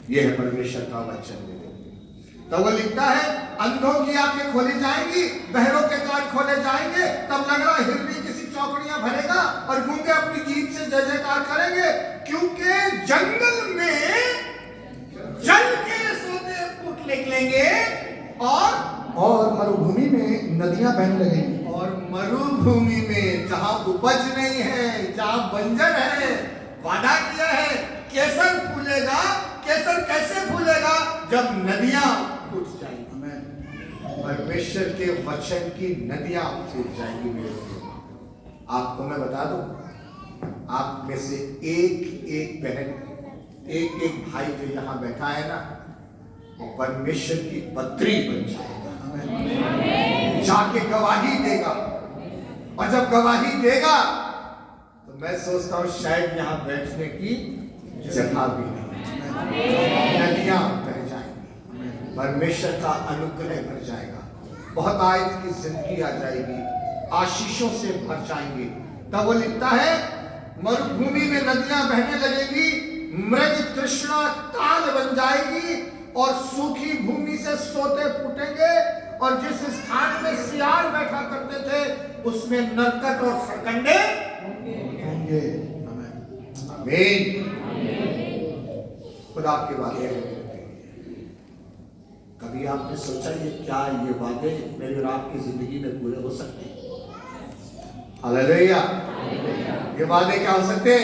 यह है परमेश्वर का वचन। तो वो लिखता है अंधों की आंखें खोली जाएंगी, बहरों के कान खोले जाएंगे, तब लग रहा हिरनी किसी चौकड़ियां भरेगा और गूंगे अपनी जीभ से जय जयकार करेंगे, क्योंकि जंगल में जल के सोते फूट निकलेंगे और मरुभूमि में नदियां बहने लगेंगी। और मरुभूमि में जहां उपज नहीं है, जहां बंजर है, वादा किया है केसर फूलेगा। केसर कैसे फूलेगा? जब नदियां फूट जाएंगी। परमेश्वर के वचन की नदियां फूट जाएंगी मेरे लोगों। आपको मैं बता दूं, आप में से एक एक बहन, एक एक भाई जो यहां बैठा है ना, वो परमेश्वर की पत्री बन जाएगा, जाके गवाही देगा। और जब गवाही देगा तो मैं सोचता हूं शायद यहां बैठने की जगह भी नहीं, नदियां बह जाएंगी, परमेश्वर का अनुग्रह भर जाएगा, बहुत आयत की जिंदगी आ जाएगी, आशीषों से भर जाएंगे। तब वो लिखता है मरुभूमि में नदियां बहने लगेंगी, मृग तृष्णा ताल बन जाएगी और सूखी भूमि से सोते फूटेंगे, और जिस स्थान में सियार बैठा करते थे उसमें नरकट और सरकंडे होंगे। आमीन। खुदा के वादे कभी आपने सोचा ये वादे मेरी और आपकी जिंदगी में पूरे हो सकते हैं? हालेलुया। ये वादे क्या हो सकते?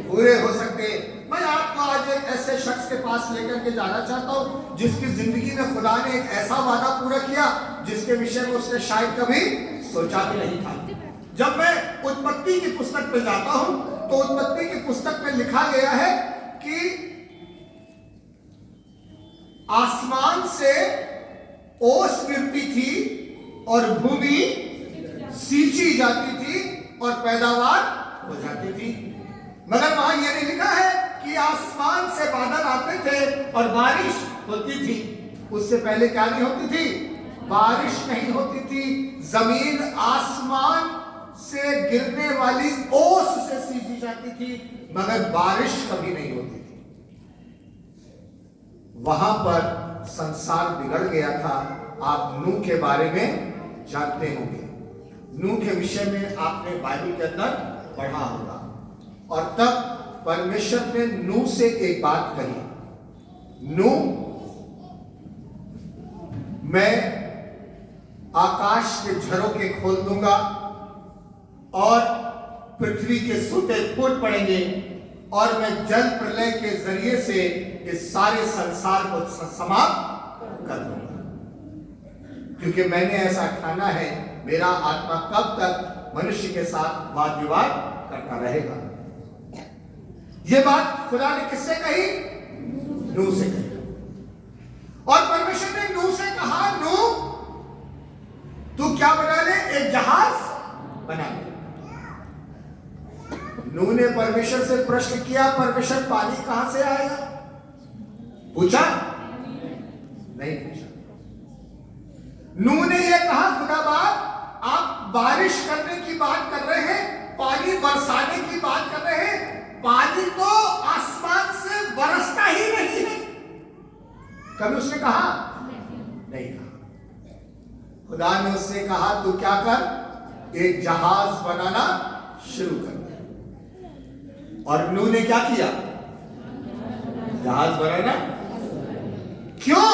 पूरे हो सकते। मैं आपको आज एक ऐसे शख्स के पास लेकर के जाना चाहता हूं जिसकी जिंदगी में खुदा ने एक ऐसा वादा पूरा किया जिसके विषय में उसने शायद कभी सोचा भी नहीं था। जब मैं उत्पत्ति की पुस्तक पे जाता हूं तो उत्पत्ति की पुस्तक में लिखा गया है कि आसमान से ओस गिरती थी और भूमि सींची जाती थी और पैदावार हो जाती थी, मगर वहां यह नहीं लिखा है कि आसमान से बादल आते थे और बारिश होती थी। उससे पहले क्या नहीं होती थी? बारिश नहीं होती थी। जमीन आसमान से गिरने वाली ओस से सींची जाती थी, मगर बारिश कभी नहीं होती थी। वहां पर संसार बिगड़ गया था। आप नूह के बारे में जानते होंगे, नूह के विषय में आपने बाइबल के अंदर पढ़ा होगा। और तब परमेश्वर ने नूह से एक बात कही, नूह मैं आकाश के झरोखे खोल दूंगा और पृथ्वी के सूते फूट पड़ेंगे और मैं जल प्रलय के जरिए से इस सारे संसार को समाप्त कर दूंगा, क्योंकि मैंने ऐसा ठाना है मेरा आत्मा कब तक मनुष्य के साथ वाद विवाद करता रहेगा। यह बात खुदा ने किससे कही? नूह से कही। और परमेश्वर ने नूह से कहा, नूह तू क्या बना ले? एक जहाज बना ले। नूह ने परमेश्वर से प्रश्न किया, परमेश्वर पानी कहां से आएगा? पूछा? नहीं पूछा। नूह ने यह कहा, खुदा बाप आप बारिश करने की बात कर रहे हैं, पानी बरसाने की बात कर रहे हैं, पानी तो आसमान से बरसता ही नहीं है। कभी उसने कहा? नहीं कहा। खुदा ने उससे कहा तू क्या कर, एक जहाज बनाना शुरू कर। और नूह ने क्या किया? जहाज बनाना। क्यों?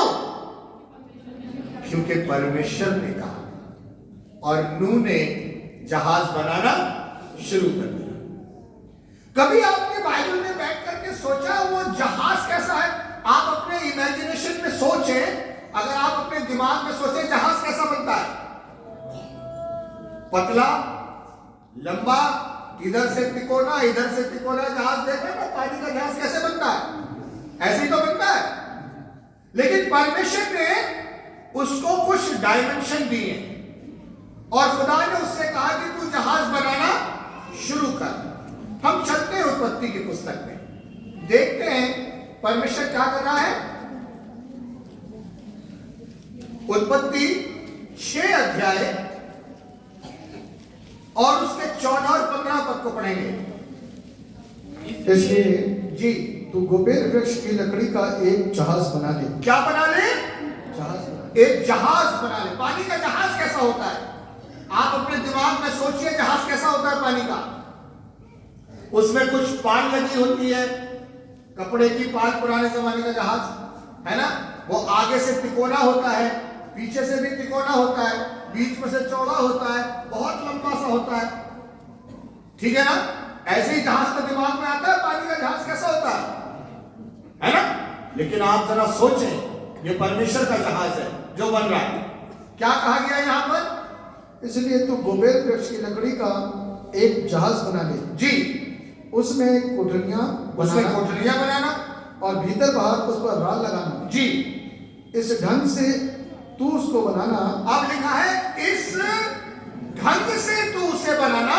क्योंकि परमेश्वर ने कहा, और नूह ने जहाज बनाना शुरू कर दिया। कभी आपने बाइबल में बैठ करके सोचा वो जहाज कैसा है? आप अपने इमेजिनेशन में सोचें, अगर आप अपने दिमाग में सोचें जहाज कैसा बनता है? पतला, लंबा, इधर से तिकोना इधर से तिकोना जहाज देख रहे हैं ना, पानी का जहाज कैसे बनता है? ऐसे ही तो बनता है। लेकिन परमेश्वर ने उसको कुछ डायमेंशन दिए और खुदा ने उससे कहा कि तू जहाज बनाना शुरू कर। हम चलते हैं उत्पत्ति की पुस्तक में, देखते हैं परमेश्वर क्या कर रहा है। उत्पत्ति 6 अध्याय और उसके 14 और 15 पद को पढ़ेंगे। इसलिए जी तू गोबेर वृक्ष की लकड़ी का एक जहाज बना ले। क्या बना ले? जहाज बना ले। एक जहाज बना ले। पानी का जहाज कैसा होता है? आप अपने दिमाग में सोचिए जहाज कैसा होता है पानी का। उसमें कुछ पाल लगी होती है, कपड़े की पाल, पुराने जमाने का जहाज है ना। वो आगे से तिकोना होता है, पीछे से भी तिकोना होता है, बीच में से चौड़ा होता है, बहुत लंबा सा होता है, ठीक है ना। ऐसे ही जहाज का दिमाग में आता है पानी का जहाज कैसा होता है ना। लेकिन आप जरा सोचें, ये परमेश्वर का जहाज है जो बन रहा है। क्या कहा गया यहां पर? इसलिए तू गोबेर वृक्ष की लकड़ी का एक जहाज बना ले जी। उसमें कोठरियां बनाना और भीतर बाहर उस पर राल लगाना जी। इस ढंग से तू उसको बनाना। अब लिखा है इस ढंग से तू उसे बनाना।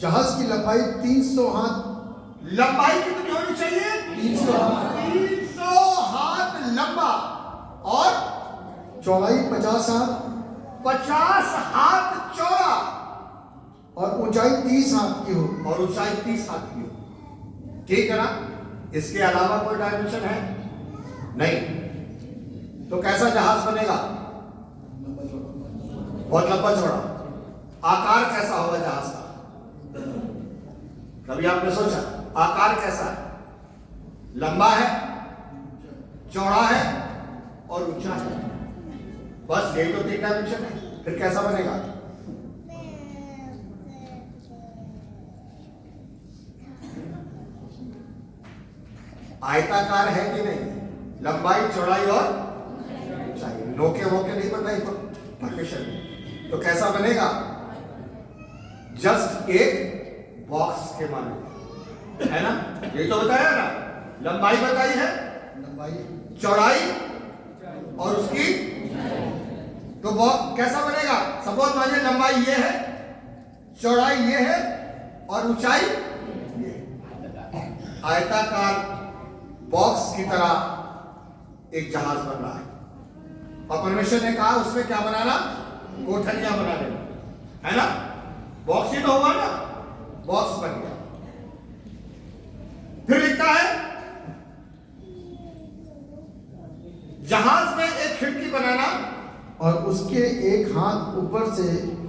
जहाज की लंबाई 300 हाथ। लंबाई कितनी होनी चाहिए? 300 हाथ। 300 हाथ लंबा और चौड़ाई 50 हाथ 50 हाथ चौड़ा और ऊंचाई 30 हाथ की हो। और ऊंचाई 30 हाथ की हो, ठीक है ना। इसके अलावा कोई डायमेंशन है नहीं। तो कैसा जहाज बनेगा? बहुत लंबा चौड़ा। आकार कैसा होगा जहाज का? कभी आपने सोचा आकार कैसा है? लंबा है, चौड़ा है और ऊंचा है। बस यही तो 3 डायमेंशन है। फिर कैसा बनेगा? आयताकार है कि नहीं? लंबाई, चौड़ाई और ऊंचाई। नोके वोके नहीं बताई तो परमिशन। तो कैसा बनेगा? जस्ट एक बॉक्स के माने, है ना। ये तो बताया ना। लंबाई बताई है, लंबाई, चौड़ाई और उसकी। तो बॉक्स कैसा बनेगा? सपोज मानिए लंबाई ये है, चौड़ाई ये है और ऊंचाई ये है। आयताकार बॉक्स की तरह एक जहाज बन रहा है। और परमेश्वर ने कहा उसमें क्या बनाना? कोठरियां बना देना, है ना। बॉक्स ही तो हुआ ना, बॉक्स बन गया। फिर लिखता है जहाज में एक खिड़की बनाना और उसके एक हाथ ऊपर से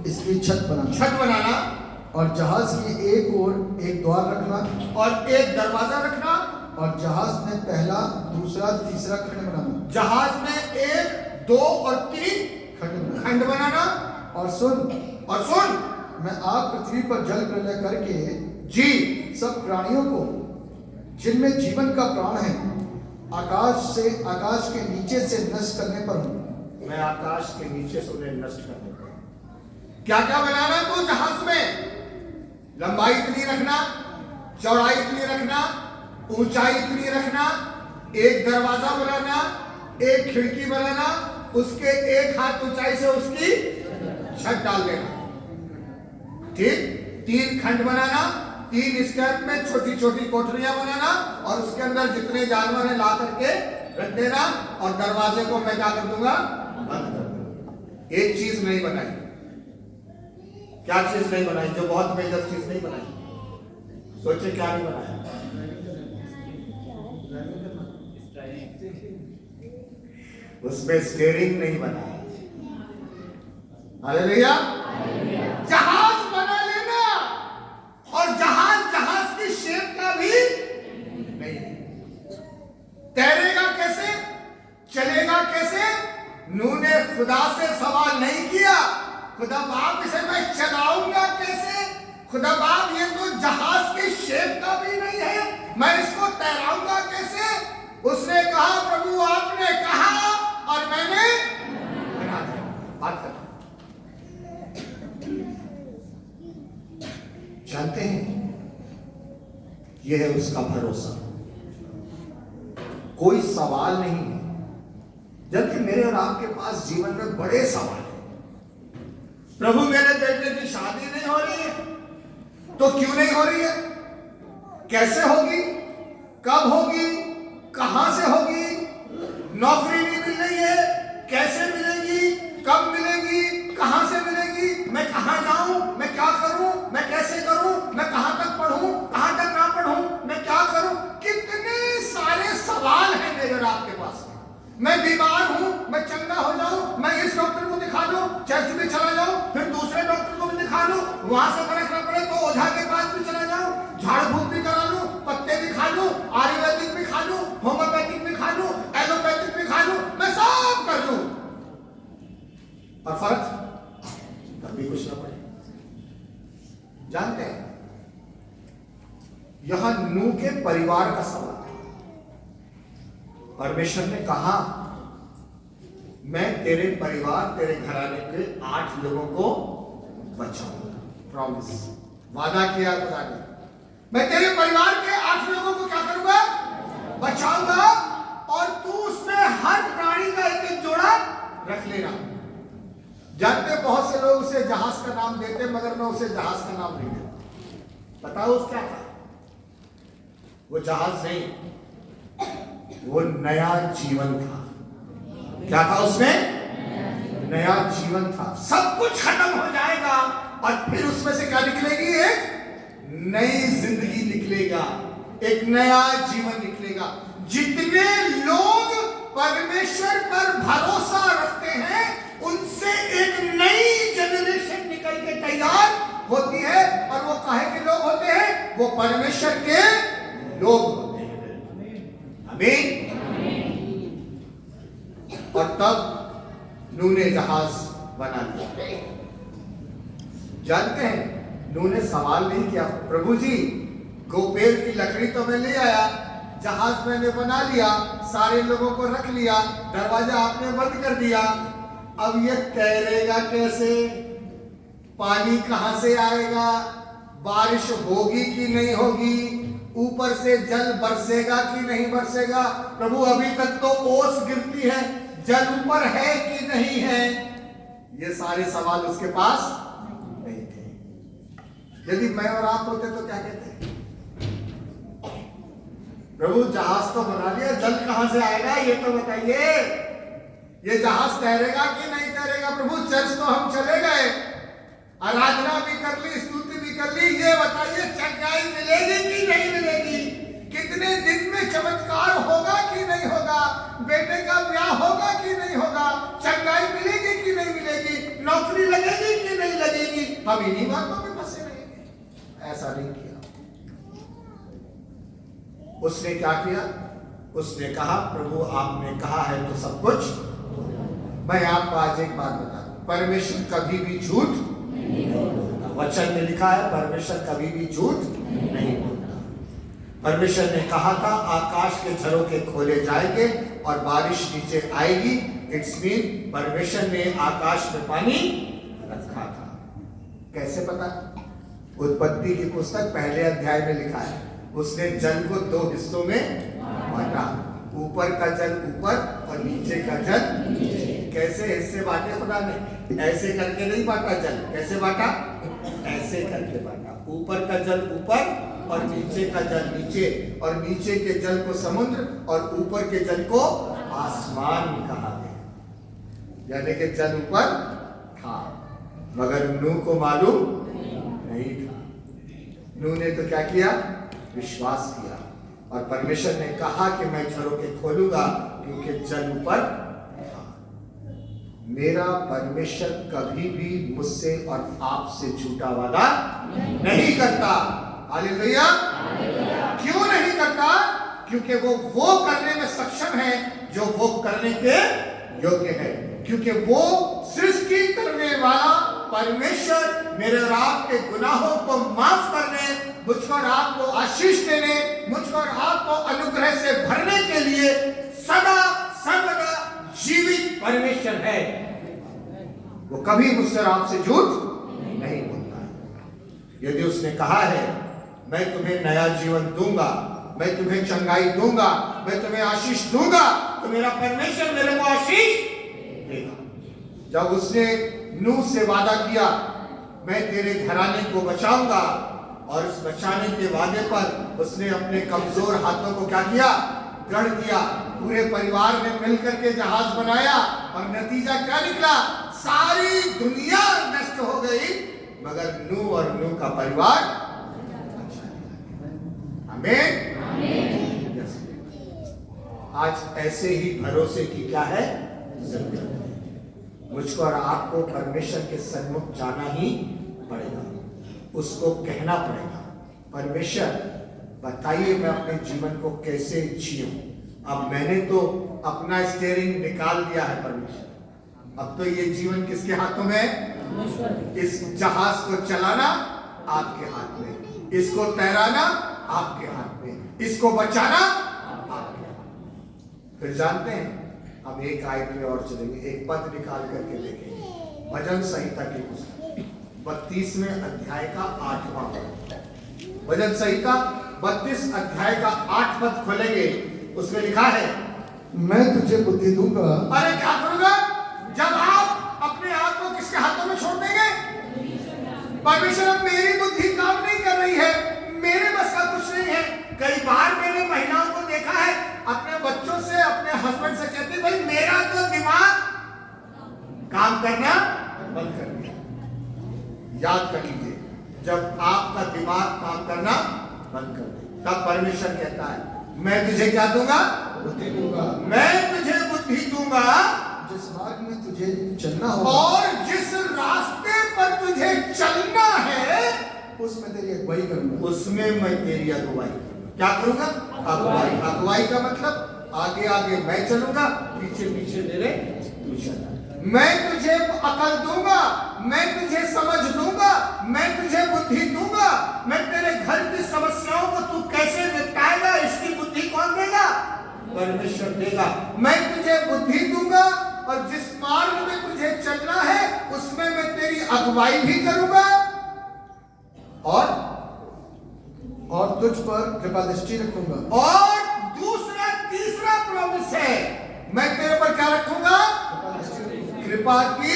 इसकी छत बनाना और जहाज की एक ओर एक द्वार रखना और एक दरवाजा रखना और जहाज में पहला, दूसरा, तीसरा खंड बनाना। जहाज में 1, 2 और 3 खंड बनाना। और सुन मैं आप पृथ्वी पर जल प्रलय करके जी सब प्राणियों को जिनमें जीवन का प्राण है आकाश के नीचे से नष्ट करने पर हूं। मैं आकाश के नीचे से उन्हें नष्ट करने पर। क्या क्या बनाना तो जहाज में? लंबाई इतनी रखना, चौड़ाई इतनी रखना, ऊंचाई इतनी रखना, एक दरवाजा बनाना, एक खिड़की बनाना, उसके एक हाथ ऊंचाई से उसकी छत डाल देना, ठीक। 3 खंड बनाना, 3 स्टेप में छोटी छोटी कोठरियां बनाना और उसके अंदर जितने जानवर हैं ला करके रख देना और दरवाजे को मैं क्या कर दूंगा? बंद कर दूंगा। एक चीज नहीं बनाई। क्या चीज नहीं बनाई? जो बहुत मेजर चीज नहीं बनाई। सोचे क्या नहीं बनाया? उसमें स्टीयरिंग नहीं बनाया। हालेलुया। जहाज बना लेना और जहाज की शेप का भी नहीं। तैरेगा कैसे? चलेगा कैसे? नूह ने खुदा से सवाल नहीं किया, खुदा बाप इसे मैं चलाऊंगा कैसे? खुदा बाप ये तो जहाज के शेप का भी नहीं है, मैं इसको तैराऊंगा कैसे? उसने कहा प्रभु आपने कहा और मैंने बना दिया। बात कर जानते हैं, यह है उसका भरोसा। कोई सवाल नहीं है, जबकि मेरे और आपके पास जीवन में बड़े सवाल हैं। प्रभु मेरे बेटे की शादी नहीं हो रही है, तो क्यों नहीं हो रही है? कैसे होगी? कब होगी? कहां से होगी? नौकरी नहीं मिल रही है, कैसे मिलेगी? कब मिलेगी? कहां से मिलेगी? मैं कहां जाऊं? मैं क्या करूं? मैं कैसे करूं? मैं कहां तक पढ़ूं? कहां तक ना पढ़ूं? मैं क्या करूं? मैं बीमार हूं, मैं चंगा हो जाऊं, मैं इस डॉक्टर को दिखा दूं, चर्च में चला जाऊं, फिर दूसरे डॉक्टर को भी दिखा लूं, वहां से फर्क ना पड़े तो ओझा के पास भी चला जाऊं, झाड़ फूक भी करा लूं, पत्ते भी खा लूं, आयुर्वेदिक भी खा लूं, होम्योपैथिक भी खा लूं, एलोपैथिक भी खा लूं, मैं सब कर लूं, और फर्क कभी कुछ ना पड़े। जानते हैं यहां नूह के परिवार का सवाल है। परमेश्वर ने कहा मैं तेरे परिवार, तेरे घराने के 8 लोगों को बचाऊंगा। प्रॉमिस, वादा किया खुदा ने, मैं तेरे परिवार के 8 लोगों को क्या करूंगा? बचाऊंगा, और तू उसमें हर प्राणी का एक एक जोड़ा रख लेना। जानते बहुत से लोग उसे जहाज का नाम देते, मगर मैं उसे जहाज का नाम नहीं देता। बताओ उस क्या था? वो जहाज नहीं, वो नया जीवन था। क्या था उसमें? नया जीवन था। सब कुछ खत्म हो जाएगा और फिर उसमें से क्या निकलेगी? एक नई जिंदगी निकलेगा, एक नया जीवन निकलेगा। जितने लोग परमेश्वर पर भरोसा रखते हैं उनसे एक नई जनरेशन निकल के तैयार होती है, और वो काहे के लोग होते हैं? वो परमेश्वर के लोग होते हैं। आमीन। और तब नूह ने जहाज बना लिया। जानते हैं नूह ने सवाल नहीं किया, प्रभु जी गोपेल की लकड़ी तो मैं ले आया, जहाज मैंने बना लिया, सारे लोगों को रख लिया, दरवाजा आपने बंद कर दिया, अब ये तैरेगा कैसे? पानी कहां से आएगा? बारिश होगी कि नहीं होगी? ऊपर से जल बरसेगा कि नहीं बरसेगा? प्रभु अभी तक तो ओस गिरती है, जल ऊपर है कि नहीं है? ये सारे सवाल उसके पास नहीं थे। यदि मैं और आप होते तो क्या कहते? प्रभु जहाज तो बना लिया, जल कहां से आएगा ये तो बताइए। ये जहाज तैरेगा कि नहीं तैरेगा? प्रभु चर्च तो हम चले गए, आराधना भी कर ली, स्तुति भी कर ली, ये बताइए चंगाई मिलेगी कि नहीं मिलेगी? कितने दिन में चमत्कार होगा कि नहीं होगा? बेटे का ब्याह होगा कि नहीं होगा? चंगाई मिलेगी कि नहीं मिलेगी? नौकरी लगेगी कि नहीं लगेगी? हम इन्हीं बातों में फंसे रहेंगे। ऐसा नहीं किया। उसने क्या किया? उसने कहा प्रभु आपने कहा है तो सब कुछ। मैं आपको आज एक बात बता दूं, परमेश्वर कभी भी झूठ नहीं बोलता। वचन में लिखा है परमेश्वर कभी भी झूठ नहीं बोलता। परमेश्वर ने कहा था आकाश के झरोखे खोले जाएंगे और बारिश नीचे आएगी। इट्स मीन परमेश्वर ने आकाश में पानी रखा था। कैसे पता? उत्पत्ति की पुस्तक पहले अध्याय में लिखा है, उसने जल को 2 हिस्सों में बांटा, ऊपर का जल ऊपर और नीचे का जल नीचे। कैसे हिस्से बांटे खुदा ने? ऐसे करके नहीं बांटा जल। कैसे बांटा? ऐसे करके बांटा। ऊपर का जल ऊपर और नीचे का जल नीचे, और नीचे के जल को समुद्र और ऊपर के जल को आसमान कहा गया। यानी कि जल ऊपर था मगर नूह को मालूम नहीं था। नूह ने तो क्या किया? विश्वास किया, और परमेश्वर ने कहा कि मैं झरोखे खोलूंगा क्योंकि जल ऊपर था। मेरा परमेश्वर कभी भी मुझसे और आपसे झूठा वादा नहीं करता। हालेलुया। क्यों नहीं करता? क्योंकि वो करने में सक्षम है जो वो करने के योग्य है। क्योंकि वो सृष्टि करने वाला परमेश्वर मेरे और आपके गुनाहों को माफ करने, मुझको और आपको आशीष देने, मुझको और आपको अनुग्रह से भरने के लिए सदा सर्वदा जीवित परमेश्वर है। वो कभी मुझसे और आपसे झूठ नहीं बोलता है। यदि उसने कहा है मैं तुम्हें नया जीवन दूंगा, मैं तुम्हें चंगाई दूंगा, मैं तुम्हें आशीष दूंगा, तो मेरा परमेश्वर मेरे को आशीष देगा। जब उसने नूह से वादा किया मैं तेरे घराने को बचाऊंगा, और उस बचाने के वादे पर उसने अपने कमजोर हाथों को क्या किया? गढ़ दिया। पूरे परिवार ने मिलकर के जहाज बनाया, और नतीजा क्या निकला? सारी दुनिया नष्ट हो गई मगर नूह और नूह का परिवार अच्छा। आमीन। आज ऐसे ही भरोसे की क्या है जरूरत है। मुझको और आपको परमेश्वर के सन्मुख जाना ही पड़ेगा, उसको कहना पड़ेगा, परमेश्वर बताइए मैं अपने जीवन को कैसे जीऊं। अब मैंने तो अपना स्टीयरिंग निकाल दिया है परमेश्वर, अब तो ये जीवन किसके हाथों में है? इस जहाज को चलाना आपके हाथ में, इसको तैराना आपके हाथ में, इसको बचाना आपके हाथ में। फिर जानते हैं हम एक आयत में और चलेंगे, एक पद निकाल करके देखेंगे। भजन संहिता की पुस्तक 32वें अध्याय का 8वां पद, भजन संहिता 32 अध्याय का 8 पद खोलेंगे, उसमें लिखा है मैं तुझे बुद्धि दूंगा। अरे क्या करूंगा? जब आप अपने आप को किसके हाथों में छोड़ देंगे? परमेश्वर, अब मेरी बुद्धि काम नहीं कर रही है, मेरे बस का कुछ नहीं है। कई बार मैंने महिलाओं को देखा है अपने बच्चों से, अपने हस्बैंड से कहती, भाई मेरा तो दिमाग काम करना बंद कर दिया। याद कर लीजिए, जब आपका दिमाग काम करना बंद कर दे, तब परमेश्वर कहता है मैं तुझे क्या दूंगा? बुद्धि दूंगा। मैं तुझे बुद्धि दूंगा जिस मार्ग में तुझे चलना होगा और जिस रास्ते पर तुझे चलना है उसमें तेरी अगुवाई करूंगा। उसमें मैं तेरी अगुवाई क्या करूंगा? अगुवाई। अगुवाई का मतलब आगे आगे मैं चलूंगा, पीछे पीछे मेरे तू चलना। मैं तुझे अकल दूंगा, मैं तुझे समझ दूंगा, मैं तुझे बुद्धि दूंगा। मैं तेरे घर की समस्याओं को तू कैसे निपटाएगा इसकी बुद्धि कौन देगा? परमेश्वर देगा। मैं तुझे बुद्धि दूंगा और जिस मार्ग में तुझे चलना है उसमें मैं तेरी अगुवाई भी करूंगा और तुझ पर कृपा दृष्टि रखूंगा। और दूसरा तीसरा प्रॉमिस है, मैं तेरे पर क्या रखूंगा? कृपा की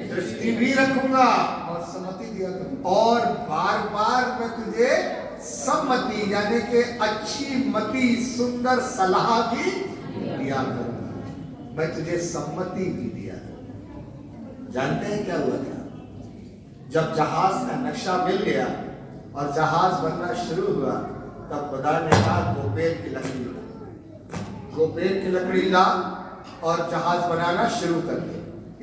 दृष्टि भी रखूंगा और सम्मति दिया करूंगा। और बार बार मैं तुझे सम्मति यानी कि अच्छी मति, सुंदर सलाह भी दिया करूंगा। मैं तुझे सम्मति भी दिया करूंगा। जानते हैं क्या हुआ था? जब जहाज का नक्शा मिल गया और जहाज बनना शुरू हुआ, तब खुदा ने कहा गोपेर की लकड़ी ला, गोपेर की लकड़ी ला और जहाज बनाना शुरू कर दे।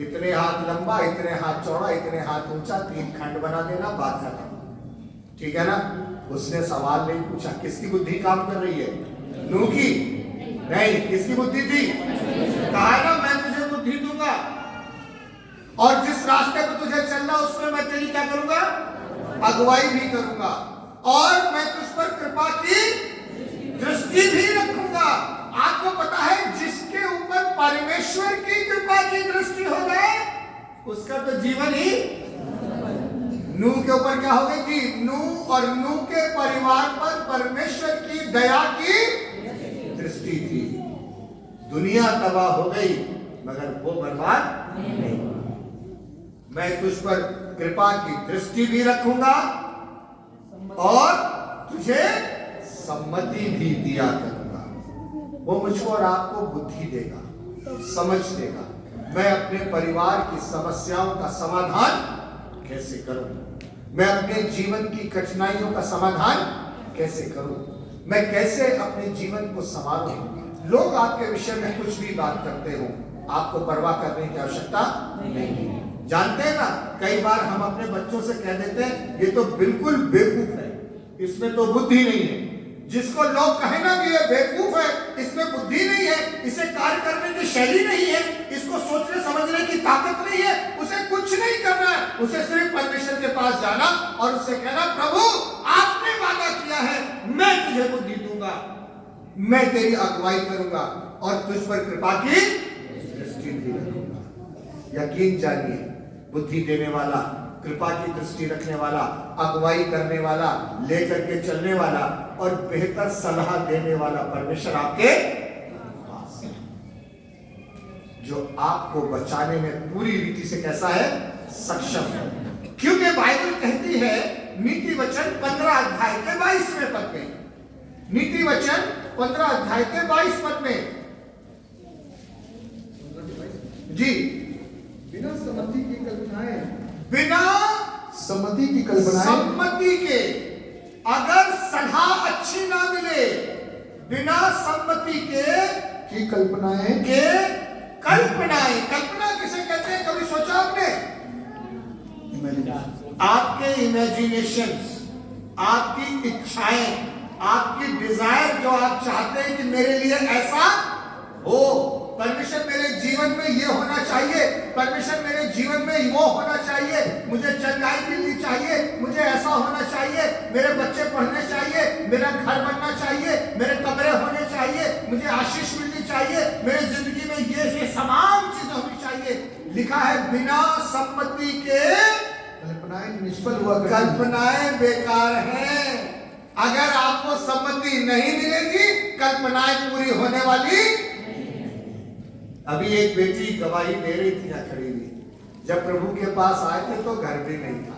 इतने हाथ लंबा, इतने हाथ चौड़ा, इतने हाथ ऊंचा, 3 खंड बना देना, बात खत्म। ठीक है ना? उसने सवाल नहीं पूछा किसकी बुद्धि काम कर रही है? नूह की नहीं, किसकी बुद्धि थी? कहा ना मैं तुझे बुद्धि दूंगा और जिस रास्ते पर तुझे चलना उसमें मैं तेरी क्या करूंगा? अगुवाई भी करूंगा और मैं तुझ पर कृपा की दृष्टि भी रखूंगा। आपको पता है जिसके ऊपर परमेश्वर की कृपा की दृष्टि हो जाए उसका तो जीवन ही। नूह के ऊपर क्या हो गई थी? नूह और नूह के परिवार पर परमेश्वर की दया की दृष्टि थी। दुनिया तबाह हो गई मगर वो बर्बाद नहीं। मैं तुझ पर कृपा की दृष्टि भी रखूंगा और तुझे सम्मति भी दिया करूंगा। वो मुझको और आपको बुद्धि देगा, समझ देगा। मैं अपने परिवार की समस्याओं का समाधान कैसे करूं, मैं अपने जीवन की कठिनाइयों का समाधान कैसे करूं, मैं कैसे अपने जीवन को संभालूं। लोग आपके विषय में कुछ भी बात करते हो, आपको परवाह करने की आवश्यकता नहीं। जानते हैं ना, कई बार हम अपने बच्चों से कह देते हैं ये तो बिल्कुल बेवकूफ है, इसमें तो बुद्धि नहीं है। जिसको लोग कहे ना कि ये बेवकूफ है, इसमें बुद्धि नहीं है, इसे कार्य करने की शैली नहीं है, इसको सोचने समझने की ताकत नहीं है, उसे कुछ नहीं करना है। उसे सिर्फ परमेश्वर के पास जाना और उससे कहना प्रभु आपने वादा किया है, मैं तुझे बुद्धि दूंगा, मैं तेरी अगुवाई करूंगा और तुझ पर कृपा की दृष्टि भी रखूंगा। यकीन जानिए, बुद्धि देने वाला, कृपा की दृष्टि रखने वाला, अगुवाई करने वाला, लेकर के चलने वाला और बेहतर सलाह देने वाला परमेश्वर आपके पास है, जो आपको बचाने में पूरी रीति से कैसा है? सक्षम है। क्योंकि बाइबल कहती है नीति वचन 15 अध्याय के 22वें पद में, नीति वचन 15 अध्याय के 22 पद में जी, बिना सम्मति की कल्पनाएं, बिना सम्मति की कल्पनाएं, सम्मति के, अगर सलाह अच्छी ना मिले, बिना सम्मति के की कल्पनाएं कल्पना किसे कहते हैं, कभी सोचा आपने? आपके इमेजिनेशंस, आपकी इच्छाएं, आपकी डिजायर, जो आप चाहते हैं कि मेरे लिए ऐसा हो, परमेश्वर मेरे जीवन में ये होना चाहिए, परमेश्वर मेरे जीवन में वो होना चाहिए, मुझे चंगाई मिलनी चाहिए, मुझे ऐसा होना चाहिए, मेरे बच्चे पढ़ने चाहिए, मेरा घर बनना चाहिए, मेरे कमरे होने चाहिए, मुझे आशीष मिलनी चाहिए, मेरी जिंदगी में ये तमाम चीजें होनी चाहिए। लिखा है बिना सम्मति के कल्पनाएं निष्फल हुआ करती हैं। कल्पनाएं बेकार हैं। अगर आपको सम्मति नहीं मिलेगी, कल्पनाएं पूरी होने वाली। अभी एक बेटी गवाही दे रही थी, खड़ी हुई, जब प्रभु के पास आए थे तो घर भी नहीं था,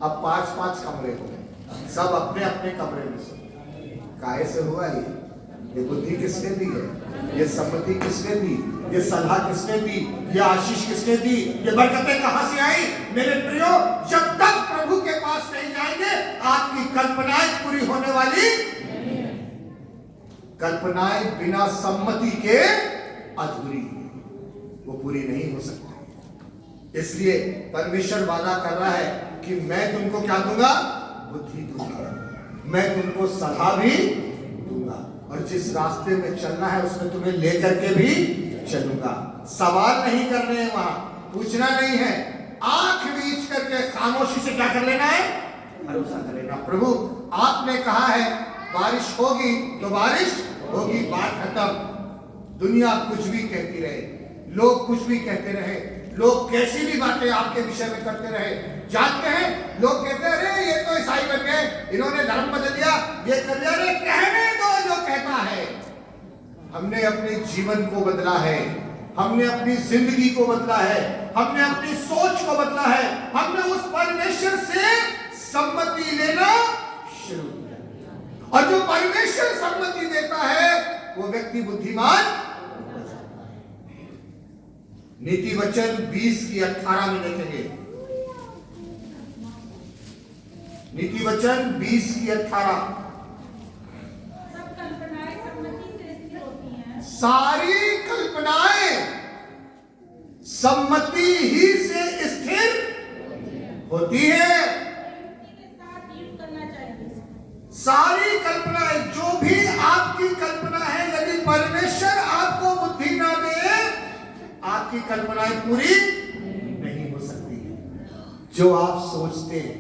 अब 5-5 कमरे हो गए, सब अपने अपने कमरे में सो। काहे से हुआ ये बुद्धि किसने दी है? ये सम्मति किसने दी? ये सलाह किसने दी? ये आशीष किसने दी? ये बरकतें कहां से आई? मेरे प्रियो, जब तक प्रभु के पास नहीं जाएंगे, आपकी कल्पनाएं पूरी होने वाली। कल्पनाएं बिना सम्मति के अधूरी, वो पूरी नहीं हो सकती। इसलिए परमेश्वर वादा कर रहा है कि मैं तुमको क्या दूंगा? बुद्धि दूंगा, मैं तुमको सलाह भी दूंगा, और जिस रास्ते में चलना है उसमें तुम्हें लेकर के भी चलूंगा। सवाल नहीं करने हैं, वहां पूछना नहीं है, आंख मीच करके खामोशी से क्या कर लेना है? भरोसा कर लेना। प्रभु आपने कहा है बारिश होगी तो बारिश होगी, बात खत्म। दुनिया कुछ भी कहती रहे, लोग कुछ भी कहते रहे, लोग कैसी भी बातें आपके विषय में करते रहे, जानते हैं, लोग कहते हैं अरे ये तो ईसाई बन गए, इन्होंने धर्म बदल दिया, ये कर दिया। अरे कहने दो जो कहता है। हमने अपने जीवन को बदला है, हमने अपनी जिंदगी को बदला है, हमने अपनी सोच को बदला है, हमने उस परमेश्वर से सम्मति लेना शुरू किया, और जो परमेश्वर सम्मति देता है वो व्यक्ति बुद्धिमान। नीति वचन 20:18 में देखेंगे, नीति वचन 20:18। सब कल्पनाएं सम्मति से स्थिर होती हैं। सारी कल्पनाएं सम्मति ही से स्थिर होती है। के साथ युद्ध करना चाहिए। सारी कल्पनाएं, जो भी आपकी कल्पना है, यदि परमेश्वर आपको बुद्धि ना दे, आपकी कल्पनाएं पूरी नहीं हो सकती। जो आप सोचते हैं,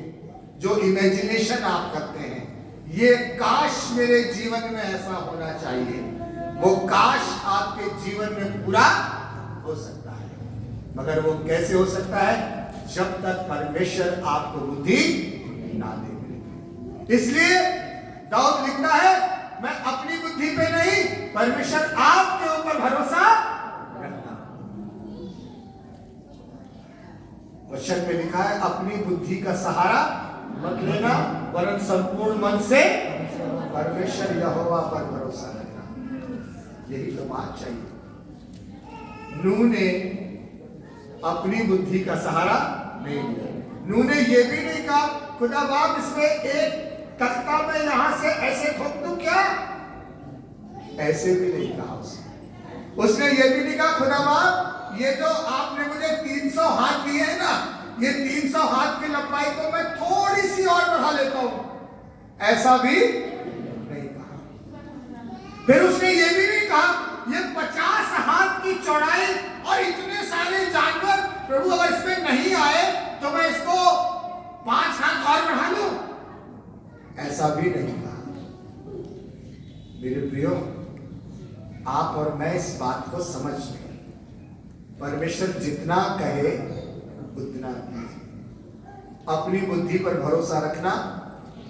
जो इमेजिनेशन आप करते हैं, ये काश मेरे जीवन में ऐसा होना चाहिए, वो काश आपके जीवन में पूरा हो सकता है। मगर वो कैसे हो सकता है? जब तक परमेश्वर आपको बुद्धि ना दे। इसलिए दाऊद लिखता है, मैं अपनी बुद्धि पे नहीं, परमेश्वर आपके ऊपर भरोसा रखता। वचन में लिखा है, अपनी बुद्धि का सहारा मत लेना, वरन संपूर्ण मन से परमेश्वर यहोवा पर भरोसा रखना। यही तो बात चाहिए। नूह ने अपनी बुद्धि का सहारा नहीं लिया। नूह ने यह भी नहीं कहा खुदा बाप इसमें एक तख्ता में यहां से ऐसे ठोक दूं क्या? ऐसे भी नहीं कहा उसने ये भी नहीं कहा खुदा बाप ये जो आपने मुझे 300 हाथ दिए हैं ना, ये 300 हाथ की लंबाई को मैं थोड़ी सी और बढ़ा लेता हूं, ऐसा भी नहीं कहा। फिर उसने ये भी नहीं कहा ये 50 हाथ की चौड़ाई और इतने सारे जानवर, प्रभु अगर इसमें नहीं आए तो मैं इसको 5 हाथ और बढ़ा लूं, ऐसा भी नहीं कहा। मेरे प्रियो, आप और मैं इस बात को समझ लें, परमेश्वर जितना कहे उतना कीजिए, अपनी बुद्धि पर भरोसा रखना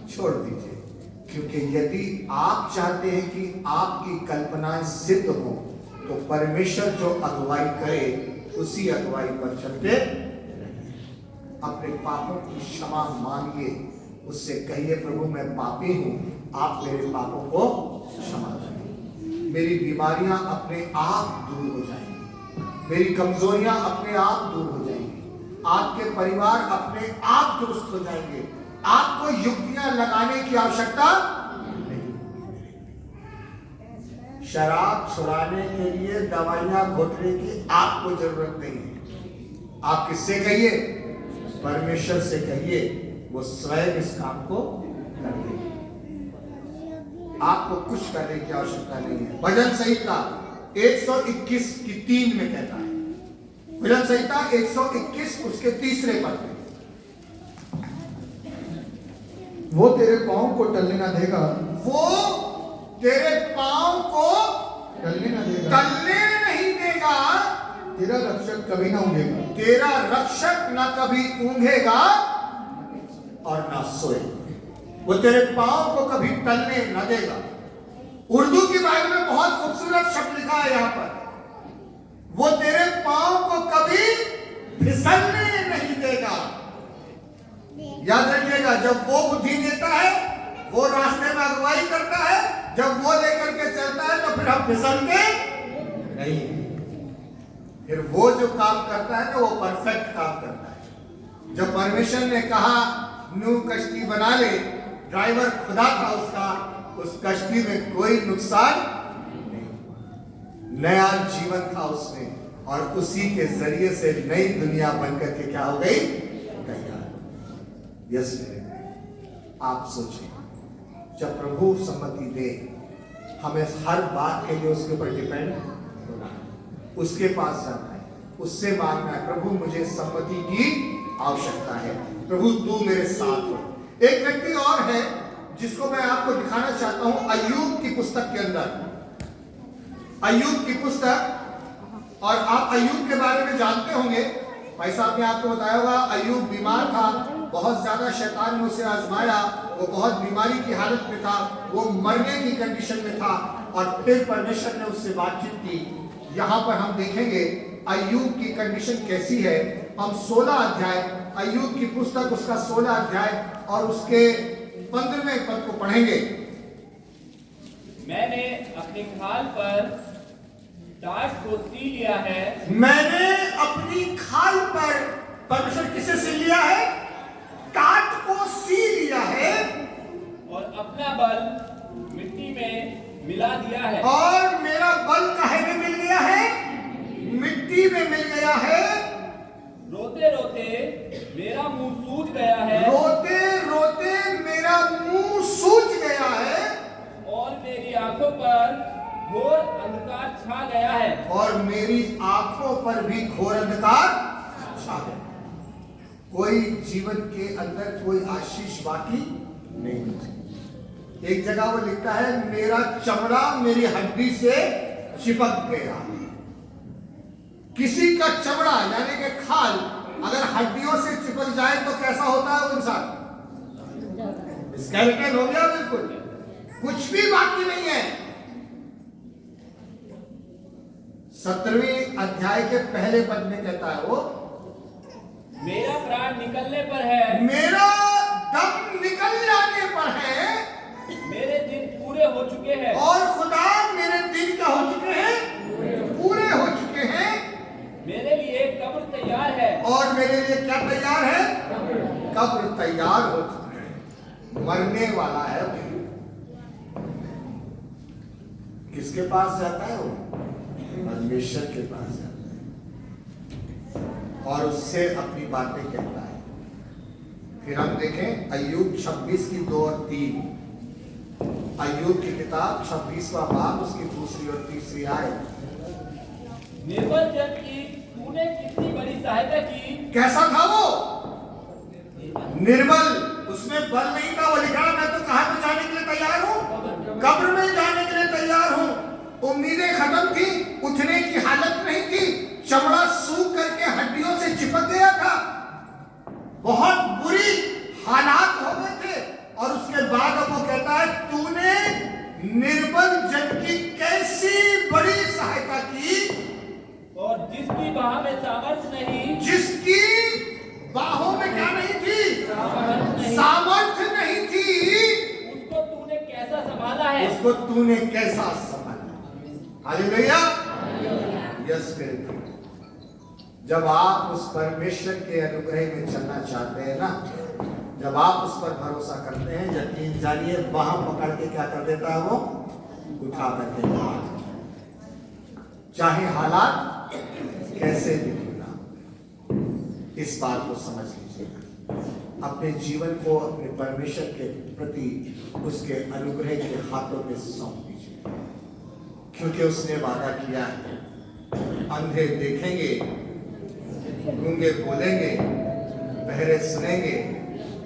छोड़ दीजिए। क्योंकि यदि आप चाहते हैं कि आपकी कल्पनाएं सिद्ध हो, तो परमेश्वर जो अगुवाई करे उसी अगुवाई पर चलते रहिए। अपने पापों की क्षमा मांगिए, उससे कहिए प्रभु मैं पापी हूं, आप मेरे पापों को क्षमा करें। मेरी बीमारियां अपने आप दूर हो जाएंगी, मेरी कमजोरियां अपने आप दूर हो जाएंगी, आपके परिवार अपने आप दुरुस्त हो जाएंगे, आपको युक्तियां लगाने की आवश्यकता नहीं। शराब छुड़ाने के लिए दवाइयां घोटने की आपको जरूरत नहीं है। आप किससे कहिए? परमेश्वर से कहिए, वो स्वयं इस काम को कर देगा। आपको कुछ करने की आवश्यकता नहीं है। भजन संहिता 121 की 3 में कहता है, भजन संहिता 121 उसके 3 पद में, वो तेरे पांव को टलने ना देगा, वो तेरे पांव को टलने ना देगा, टलने नहीं देगा, तेरा रक्षक कभी ना ऊँघेगा, तेरा रक्षक न कभी ऊँघेगा और न सोएगा। वो तेरे पांव को कभी टलने न देगा। उर्दू की बाइबल में बहुत खूबसूरत शब्द लिखा है यहाँ पर, वो तेरे पांव को कभी फिसलने नहीं देगा। याद रखिएगा, जब वो बुद्धि देता है, वो रास्ते में अगुवाई करता है, जब वो लेकर के चलता है तो फिर हम फिसलते नहीं। फिर वो जो काम करता है ना, वो परफेक्ट काम करता है। जब परमेश्वर ने कहा नूह कश्ती बना ले, ड्राइवर खुदा था उसका, उस कश्ती में कोई नुकसान नहीं हुआ। नया जीवन था उसमें, और उसी के जरिए से नई दुनिया बनकर के क्या हो गई? तैयार। यस मेरे भाई, आप सोचिए, जब प्रभु सम्मति दे, हमें हर बात के लिए उसके ऊपर डिपेंड होना है, उसके पास जाना है, उससे मांगना है, प्रभु मुझे सम्मति की आवश्यकता है, प्रभु तू मेरे साथ हो। एक व्यक्ति और है जिसको मैं आपको दिखाना चाहता हूं, अय्यूब की पुस्तक के अंदर, अय्यूब की पुस्तक। और आप अय्यूब के बारे में जानते होंगे, भाई साहब ने आपको बताया होगा, अय्यूब बीमार था, बहुत ज्यादा शैतान ने उसे आजमाया, वो बहुत बीमारी की हालत में था, वो मरने की कंडीशन में था, और फिर परमेश्वर ने उससे बातचीत की। यहाँ पर हम देखेंगे अय्यूब की कंडीशन कैसी है। हम 16 अध्याय, अय्यूब की पुस्तक उसका 16 अध्याय और उसके 15वें पद को पढ़ेंगे। मैंने अपनी खाल पर टाट को सी लिया है। मैंने अपनी खाल पर, परमेश्वर किसे सी लिया है? टाट को सी लिया है, और अपना बल मिट्टी में मिला दिया है। और मेरा बल काहे में मिल गया है? मिट्टी में मिल गया है। रोते रोते मेरा मुंह सूज गया है। रोते रोते मेरा मुंह सूज गया है, और मेरी आंखों पर घोर अंधकार छा गया है। और मेरी आंखों पर भी घोर अंधकार छा गया। कोई जीवन के अंदर कोई आशीष बाकी नहीं। एक जगह वो लिखता है, मेरा चमड़ा मेरी हड्डी से चिपक गया। किसी का चमड़ा यानी कि खाल अगर हड्डियों से चिपक जाए तो कैसा होता है वो इंसान? स्केलेटन हो गया, बिल्कुल कुछ भी बाकी नहीं है। 17वें अध्याय के पहले पद में कहता है वो, मेरा प्राण निकलने पर है। मेरा दम निकल जाने पर है। मेरे दिन पूरे हो चुके हैं। और खुदा मेरे दिन क्या हो चुके हैं? पूरे हो चुके हैं। मेरे लिए कब्र तैयार है। और मेरे लिए क्या तैयार है? कब्र तैयार हो चुकी है। मरने वाला है। किसके पास जाता है वो? परमेश्वर के पास जाता है और उससे अपनी बातें कहता है। फिर हम देखें अय्यूब 26 की 2 और 3। अय्यूब की किताब 26वां बाब उसकी 2 और 3 आयत। निर्बल जन की तूने कितनी बड़ी सहायता की। कैसा था वो? निर्बल, उसमें बल नहीं था। वो लिखा, मैं तो कहां पे जाने के लिए तैयार हूं? कब्र में जाने के लिए तैयार हूं। उम्मीदें खत्म थी, उठने की हालत नहीं थी, चमड़ा सूख करके हड्डियों से चिपक गया था, बहुत बुरी हालात हो गए थे। और उसके बाद वो कहता है, तूने निर्बल जन की कैसी बड़ी सहायता की। और जिसकी बाह में सामर्थ्य नहीं, जिसकी बाहों में क्या नहीं थी? सामर्थ्य नहीं थी, उसको तूने कैसा संभाला है। उसको तूने कैसा संभाला। हालेलुया। यस मेरे भाई, जब आप उस परमेश्वर के अनुग्रह में चलना चाहते हैं ना, जब आप उस पर भरोसा करते हैं, यकीन जानिए बाह पकड़ के क्या कर देता है वो? उठा कर देता है। चाहे हालात कैसे भी क्यों ना हो। इस बात को समझ लीजिएगा, अपने जीवन को अपने परमेश्वर के प्रति उसके अनुग्रह के हाथों में सौंप दीजिए, क्योंकि उसने वादा किया है, अंधे देखेंगे, गूंगे बोलेंगे, बहरे सुनेंगे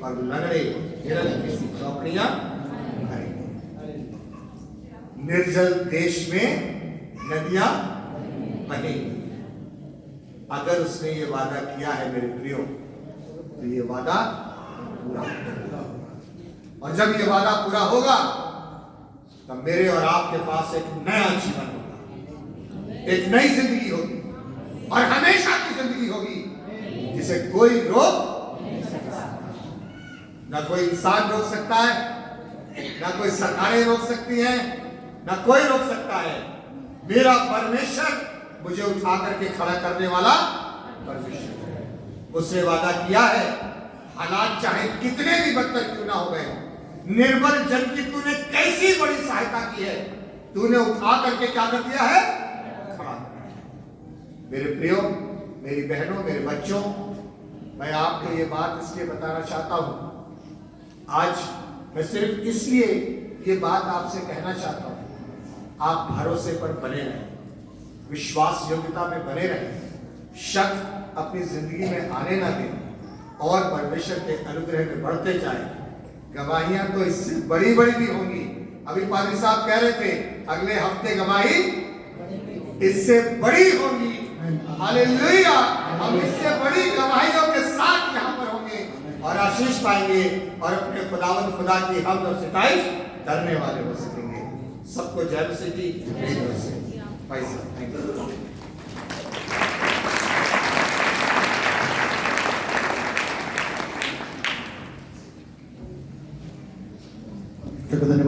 और लंगड़े हिरन की चौकड़ियां भरेंगे। निर्जल देश में नदियां बहेंगी। अगर उसने ये वादा किया है मेरे प्रियो, तो ये वादा पूरा होगा। और जब ये वादा पूरा होगा, तब मेरे और आपके पास एक नया जीवन होगा, एक नई जिंदगी होगी और हमेशा की जिंदगी होगी, जिसे कोई रोक नहीं सकता। ना कोई इंसान रोक सकता है, ना कोई सरकारें रोक सकती हैं, ना कोई रोक सकता है। मेरा परमेश्वर मुझे उठा करके खड़ा करने वाला परमेश्वर है। उसने वादा किया है, हालात चाहे कितने भी बदतर क्यों ना हो गए, निर्बल जन की तूने कैसी बड़ी सहायता की है, तूने उठा करके क्या कर दिया है, खड़ा कर दिया। मेरे प्रियो, मेरी बहनों, मेरे बच्चों, मैं आपको ये बात इसलिए बताना चाहता हूं, आज मैं सिर्फ इसलिए ये बात आपसे कहना चाहता हूं, आप भरोसे पर बने रहें, विश्वास योग्यता में बने रहें, शक अपनी जिंदगी में आने ना दें और परमेश्वर के अनुग्रह में बढ़ते जाएं। गवाहियां तो इससे बड़ी बड़ी भी होंगी। अभी पादरी साहब कह रहे थे, अगले हफ्ते गवाही इससे बड़ी होगी। हालेलुया! हम इससे बड़ी गवाहियों के साथ यहाँ पर होंगे और आशीष पाएंगे और अपने खुदावंद खुदा की हमद और सिताइश करने वाले हो सकेंगे। सबको जय मसीह की जय से। भाई साहब, थैंक यू। धन्यवाद।